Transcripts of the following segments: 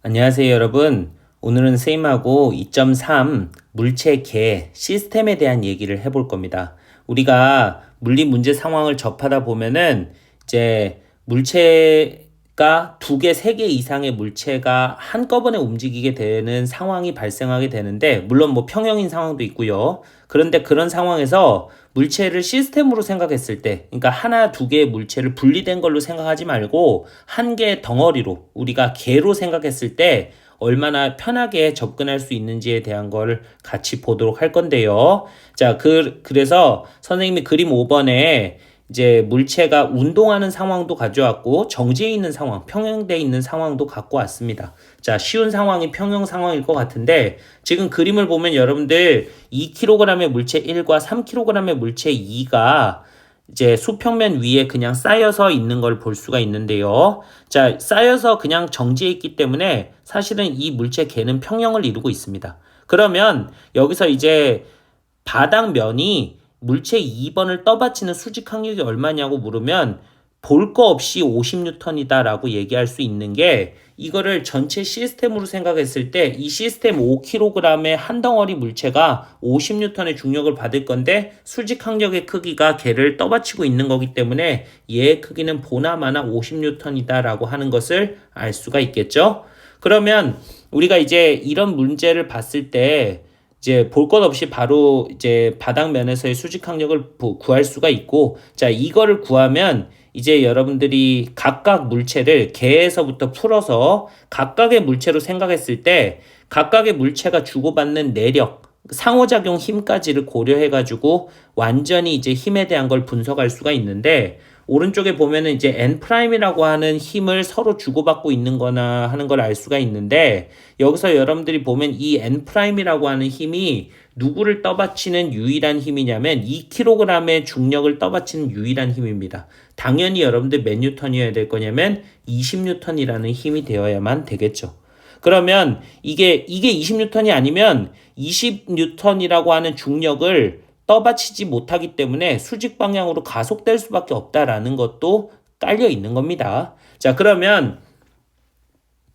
안녕하세요, 여러분. 오늘은 선생님하고 2.3 물체 계 시스템에 대한 얘기를 해볼 겁니다. 우리가 물리 문제 상황을 접하다 보면은 이제 물체가 두 개, 세 개 이상의 물체가 한꺼번에 움직이게 되는 상황이 발생하게 되는데, 물론 뭐 평형인 상황도 있고요. 그런데 그런 상황에서 물체를 시스템으로 생각했을 때, 그러니까 하나, 두 개의 물체를 분리된 걸로 생각하지 말고 한 개의 덩어리로 우리가 개로 생각했을 때 얼마나 편하게 접근할 수 있는지에 대한 걸 같이 보도록 할 건데요. 자, 그래서 선생님이 그림 5번에 이제 물체가 운동하는 상황도 가져왔고 정지해 있는 상황, 평형돼 있는 상황도 갖고 왔습니다. 자, 쉬운 상황이 평형 상황일 것 같은데 지금 그림을 보면 여러분들 2kg의 물체 1과 3kg의 물체 2가 이제 수평면 위에 그냥 쌓여서 있는 걸 볼 수가 있는데요. 자, 쌓여서 그냥 정지해 있기 때문에 사실은 이 물체 개는 평형을 이루고 있습니다. 그러면 여기서 이제 바닥면이 물체 2번을 떠받치는 수직 항력이 얼마냐고 물으면 볼 거 없이 50N이다 라고 얘기할 수 있는 게, 이거를 전체 시스템으로 생각했을 때 이 시스템 5kg의 한 덩어리 물체가 50N의 중력을 받을 건데 수직 항력의 크기가 걔를 떠받치고 있는 거기 때문에 얘의 크기는 보나마나 50N이다 라고 하는 것을 알 수가 있겠죠. 그러면 우리가 이제 이런 문제를 봤을 때 이제 볼 것 없이 바로 이제 바닥면에서의 수직 항력을 구할 수가 있고, 자, 이거를 구하면 이제 여러분들이 각각 물체를 개에서부터 풀어서 각각의 물체로 생각했을 때 각각의 물체가 주고받는 내력, 상호작용 힘까지를 고려해가지고 완전히 이제 힘에 대한 걸 분석할 수가 있는데, 오른쪽에 보면은 이제 N'이라고 하는 힘을 서로 주고받고 있는 거나 하는 걸 알 수가 있는데, 여기서 여러분들이 보면 이 N'이라고 하는 힘이 누구를 떠받치는 유일한 힘이냐면 2kg의 중력을 떠받치는 유일한 힘입니다. 당연히 여러분들 몇 뉴턴이어야 될 거냐면 20뉴턴이라는 힘이 되어야만 되겠죠. 그러면 이게 20뉴턴이 아니면 20뉴턴이라고 하는 중력을 떠받치지 못하기 때문에 수직 방향으로 가속될 수밖에 없다라는 것도 깔려 있는 겁니다. 자, 그러면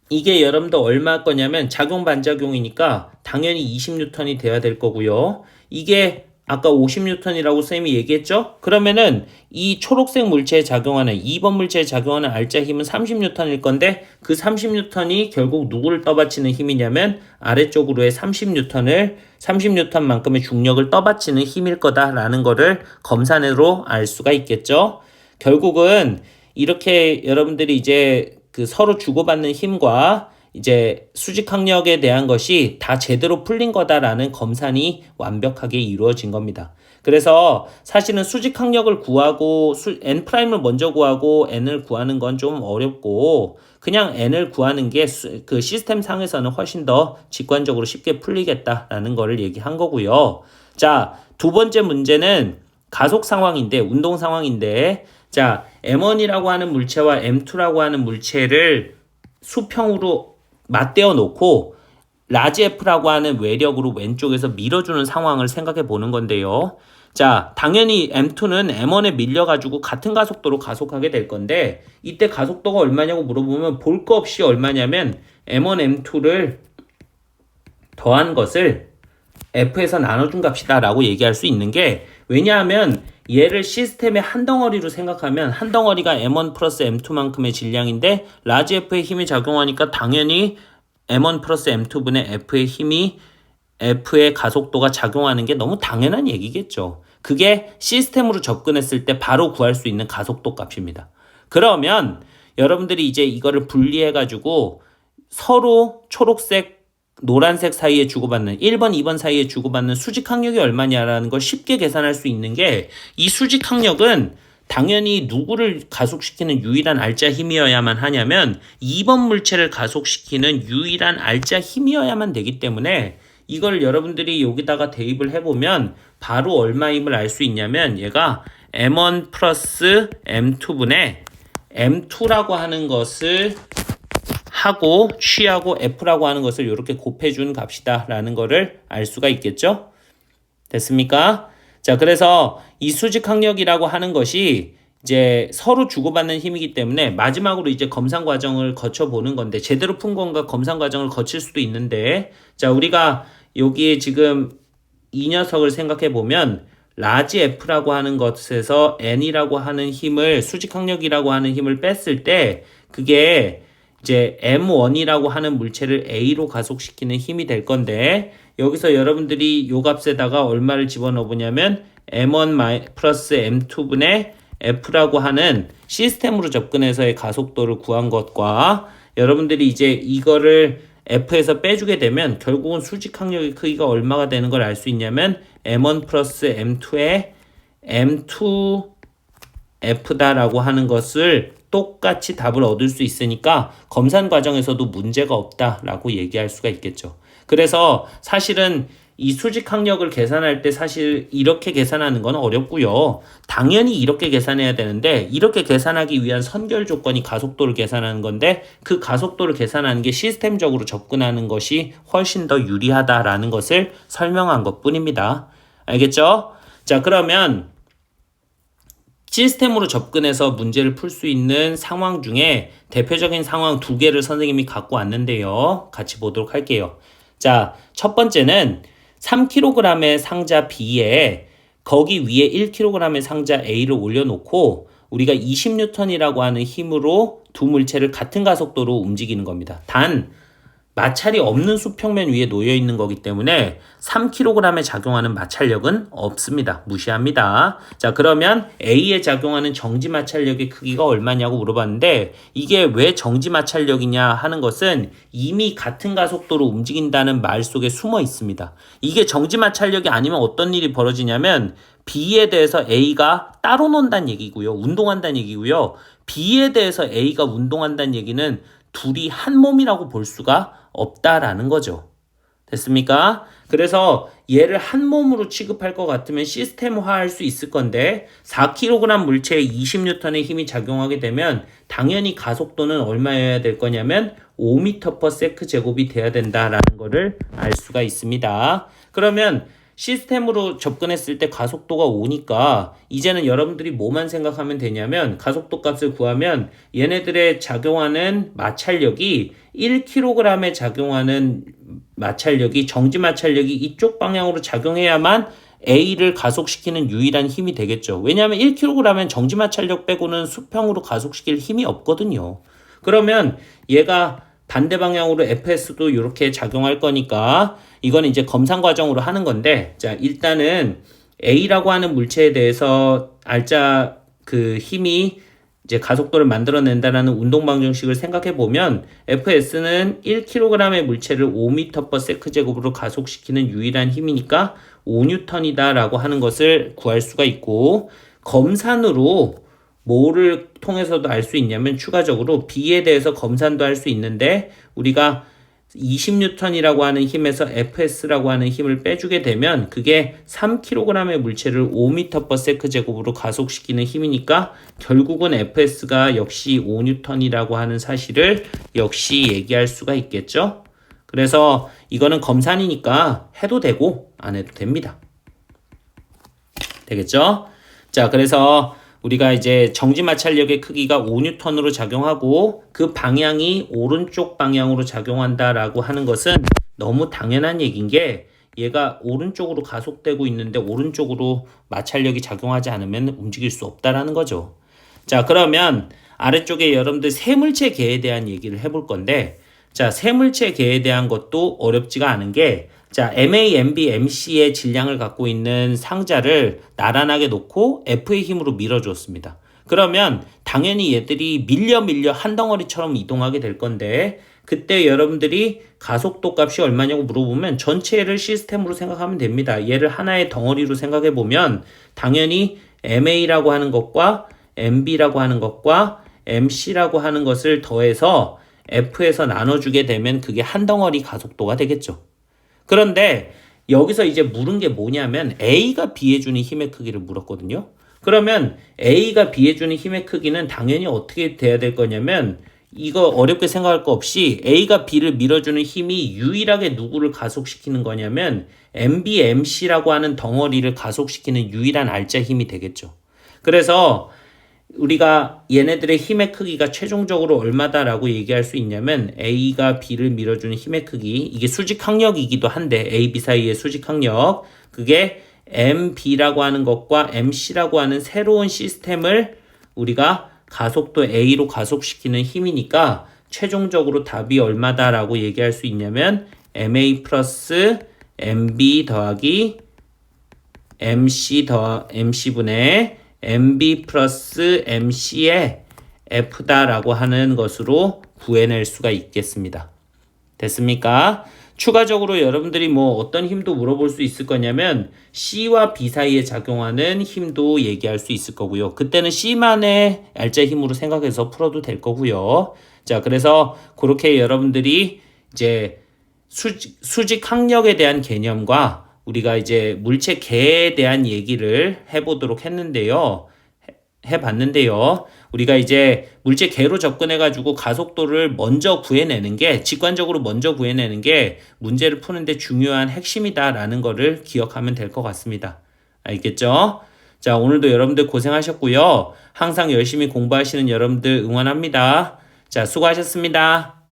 이게 여러분들 얼마 거냐면 작용 반작용이니까 당연히 20뉴턴이 돼야 될 거고요. 이게 아까 50뉴턴이라고 쌤이 얘기했죠? 그러면은 이 초록색 물체에 작용하는 2번 물체에 작용하는 알짜 힘은 30뉴턴일 건데, 그 30뉴턴이 결국 누구를 떠받치는 힘이냐면 아래쪽으로의 30뉴턴만큼의 중력을 떠받치는 힘일 거다라는 거를 검산으로 알 수가 있겠죠? 결국은 이렇게 여러분들이 이제 그 서로 주고받는 힘과 이제 수직 항력에 대한 것이 다 제대로 풀린 거다라는 검산이 완벽하게 이루어진 겁니다. 그래서 사실은 수직 항력을 구하고 N'을 먼저 구하고 N을 구하는 건 좀 어렵고, 그냥 N을 구하는 게 그 시스템 상에서는 훨씬 더 직관적으로 쉽게 풀리겠다라는 거를 얘기한 거고요. 자, 두 번째 문제는 가속 상황인데, 운동 상황인데, 자, M1이라고 하는 물체와 M2라고 하는 물체를 수평으로 맞대어 놓고 라지 F라고 하는 외력으로 왼쪽에서 밀어주는 상황을 생각해 보는 건데요. 자, 당연히 M2는 M1에 밀려가지고 같은 가속도로 가속하게 될 건데, 이때 가속도가 얼마냐고 물어보면 볼 거 없이 얼마냐면 M1, M2를 더한 것을 F에서 나눠준 값이다 라고 얘기할 수 있는 게, 왜냐하면 얘를 시스템의 한 덩어리로 생각하면 한 덩어리가 M1 플러스 M2만큼의 질량인데 라지 F의 힘이 작용하니까 당연히 M1 플러스 M2분의 F의 가속도가 작용하는 게 너무 당연한 얘기겠죠. 그게 시스템으로 접근했을 때 바로 구할 수 있는 가속도 값입니다. 그러면 여러분들이 이제 이거를 분리해가지고 서로 초록색, 노란색 사이에 주고받는 1번, 2번 사이에 주고받는 수직 항력이 얼마냐라는 걸 쉽게 계산할 수 있는 게, 이 수직 항력은 당연히 누구를 가속시키는 유일한 알짜 힘이어야만 하냐면 2번 물체를 가속시키는 유일한 알짜 힘이어야만 되기 때문에, 이걸 여러분들이 여기다가 대입을 해보면 바로 얼마임을 알 수 있냐면, 얘가 M1 플러스 M2분의 M2라고 하는 것을 하고 취하고 F라고 하는 것을 이렇게 곱해준 값이다 라는 거를 알 수가 있겠죠? 됐습니까? 자, 그래서 이 수직 항력이라고 하는 것이 이제 서로 주고받는 힘이기 때문에 마지막으로 이제 검산 과정을 거쳐보는 건데 제대로 푼 건가 검산 과정을 거칠 수도 있는데 자 우리가 여기에 지금 이 녀석을 생각해 보면 라지 F라고 하는 것에서 N이라고 하는 힘을 수직항력이라고 하는 힘을 뺐을 때 그게 이제 M1이라고 하는 물체를 A로 가속시키는 힘이 될 건데 여기서 여러분들이 요 값에다가 얼마를 집어넣어 보냐면 M1 플러스 M2분의 F라고 하는 시스템으로 접근해서의 가속도를 구한 것과 여러분들이 이제 이거를 F에서 빼주게 되면 결국은 수직항력의 크기가 얼마가 되는 걸 알 수 있냐면 M1 플러스 M2의 M2F다라고 하는 것을 똑같이 답을 얻을 수 있으니까 검산 과정에서도 문제가 없다라고 얘기할 수가 있겠죠. 그래서 사실은 이 수직 항력을 계산할 때 사실 이렇게 계산하는 건 어렵고요. 당연히 이렇게 계산해야 되는데 이렇게 계산하기 위한 선결 조건이 가속도를 계산하는 건데 그 가속도를 계산하는 게 시스템적으로 접근하는 것이 훨씬 더 유리하다라는 것을 설명한 것뿐입니다. 알겠죠? 자, 그러면 시스템으로 접근해서 문제를 풀 수 있는 상황 중에 대표적인 상황 두 개를 선생님이 갖고 왔는데요. 같이 보도록 할게요. 자, 첫 번째는 3kg의 상자 B에 거기 위에 1kg의 상자 A를 올려놓고 우리가 20N이라고 하는 힘으로 두 물체를 같은 가속도로 움직이는 겁니다. 단 마찰이 없는 수평면 위에 놓여 있는 거기 때문에 3kg에 작용하는 마찰력은 없습니다. 무시합니다. 자, 그러면 A에 작용하는 정지 마찰력의 크기가 얼마냐고 물어봤는데 이게 왜 정지 마찰력이냐 하는 것은 이미 같은 가속도로 움직인다는 말 속에 숨어 있습니다. 이게 정지 마찰력이 아니면 어떤 일이 벌어지냐면 B에 대해서 A가 따로 논다는 얘기고요. 운동한다는 얘기고요. B에 대해서 A가 운동한다는 얘기는 둘이 한 몸이라고 볼 수가 없다라는 거죠. 됐습니까? 그래서 얘를 한 몸으로 취급할 것 같으면 시스템화할 수 있을 건데 4kg 물체에 20N의 힘이 작용하게 되면 당연히 가속도는 얼마여야 될 거냐면 5m/s 제곱이 돼야 된다라는 거를 알 수가 있습니다. 그러면 시스템으로 접근했을 때 가속도가 5니까 이제는 여러분들이 뭐만 생각하면 되냐면 가속도 값을 구하면 얘네들의 작용하는 마찰력이 1kg에 작용하는 마찰력이 정지 마찰력이 이쪽 방향으로 작용해야만 A를 가속시키는 유일한 힘이 되겠죠. 왜냐하면 1kg면 정지 마찰력 빼고는 수평으로 가속시킬 힘이 없거든요. 그러면 얘가 반대 방향으로 FS도 이렇게 작용할 거니까 이거는 이제 검산 과정으로 하는 건데 자 일단은 A라고 하는 물체에 대해서 알짜 그 힘이 이제 가속도를 만들어낸다라는 운동 방정식을 생각해 보면 FS는 1kg의 물체를 5m/s 제곱으로 가속시키는 유일한 힘이니까 5N이다라고 하는 것을 구할 수가 있고 검산으로 뭐를 통해서도 알 수 있냐면 추가적으로 B에 대해서 검산도 할 수 있는데 우리가 20N이라고 하는 힘에서 FS라고 하는 힘을 빼주게 되면 그게 3kg의 물체를 5m/s 제곱으로 가속시키는 힘이니까 결국은 FS가 역시 5N이라고 하는 사실을 역시 얘기할 수가 있겠죠. 그래서 이거는 검산이니까 해도 되고 안 해도 됩니다. 되겠죠? 자, 그래서 우리가 이제 정지 마찰력의 크기가 5N으로 작용하고 그 방향이 오른쪽 방향으로 작용한다라고 하는 것은 너무 당연한 얘기인 게 얘가 오른쪽으로 가속되고 있는데 오른쪽으로 마찰력이 작용하지 않으면 움직일 수 없다라는 거죠. 자, 그러면 아래쪽에 여러분들 세물체계에 대한 얘기를 해볼 건데 자, 세물체계에 대한 것도 어렵지가 않은 게 자, MA, MB, MC의 질량을 갖고 있는 상자를 나란하게 놓고 F의 힘으로 밀어줬습니다. 그러면 당연히 얘들이 밀려 한 덩어리처럼 이동하게 될 건데 그때 여러분들이 가속도 값이 얼마냐고 물어보면 전체를 시스템으로 생각하면 됩니다. 얘를 하나의 덩어리로 생각해 보면 당연히 MA라고 하는 것과 MB라고 하는 것과 MC라고 하는 것을 더해서 F에서 나눠주게 되면 그게 한 덩어리 가속도가 되겠죠. 그런데 여기서 이제 물은 게 뭐냐면 A가 B에 주는 힘의 크기를 물었거든요. 그러면 A가 B에 주는 힘의 크기는 당연히 어떻게 돼야 될 거냐면 이거 어렵게 생각할 거 없이 A가 B를 밀어주는 힘이 유일하게 누구를 가속시키는 거냐면 MB, MC라고 하는 덩어리를 가속시키는 유일한 알짜 힘이 되겠죠. 그래서 우리가 얘네들의 힘의 크기가 최종적으로 얼마다라고 얘기할 수 있냐면 A가 B를 밀어주는 힘의 크기, 이게 수직 항력이기도 한데 A, B 사이의 수직 항력, 그게 MB라고 하는 것과 MC라고 하는 새로운 시스템을 우리가 가속도 A로 가속시키는 힘이니까 최종적으로 답이 얼마다라고 얘기할 수 있냐면 MA 플러스 MB 더하기 MC분의 MB 플러스 MC의 F다라고 하는 것으로 구해낼 수가 있겠습니다. 됐습니까? 추가적으로 여러분들이 뭐 어떤 힘도 물어볼 수 있을 거냐면 C와 B 사이에 작용하는 힘도 얘기할 수 있을 거고요. 그때는 C만의 R자 힘으로 생각해서 풀어도 될 거고요. 자, 그래서 그렇게 여러분들이 이제 수직 항력에 대한 개념과 우리가 이제 물체 개에 대한 얘기를 해보도록 해봤는데요. 우리가 이제 물체 개로 접근해가지고 가속도를 먼저 구해내는 게, 직관적으로 먼저 구해내는 게 문제를 푸는데 중요한 핵심이다라는 거를 기억하면 될 것 같습니다. 알겠죠? 자, 오늘도 여러분들 고생하셨고요. 항상 열심히 공부하시는 여러분들 응원합니다. 자, 수고하셨습니다.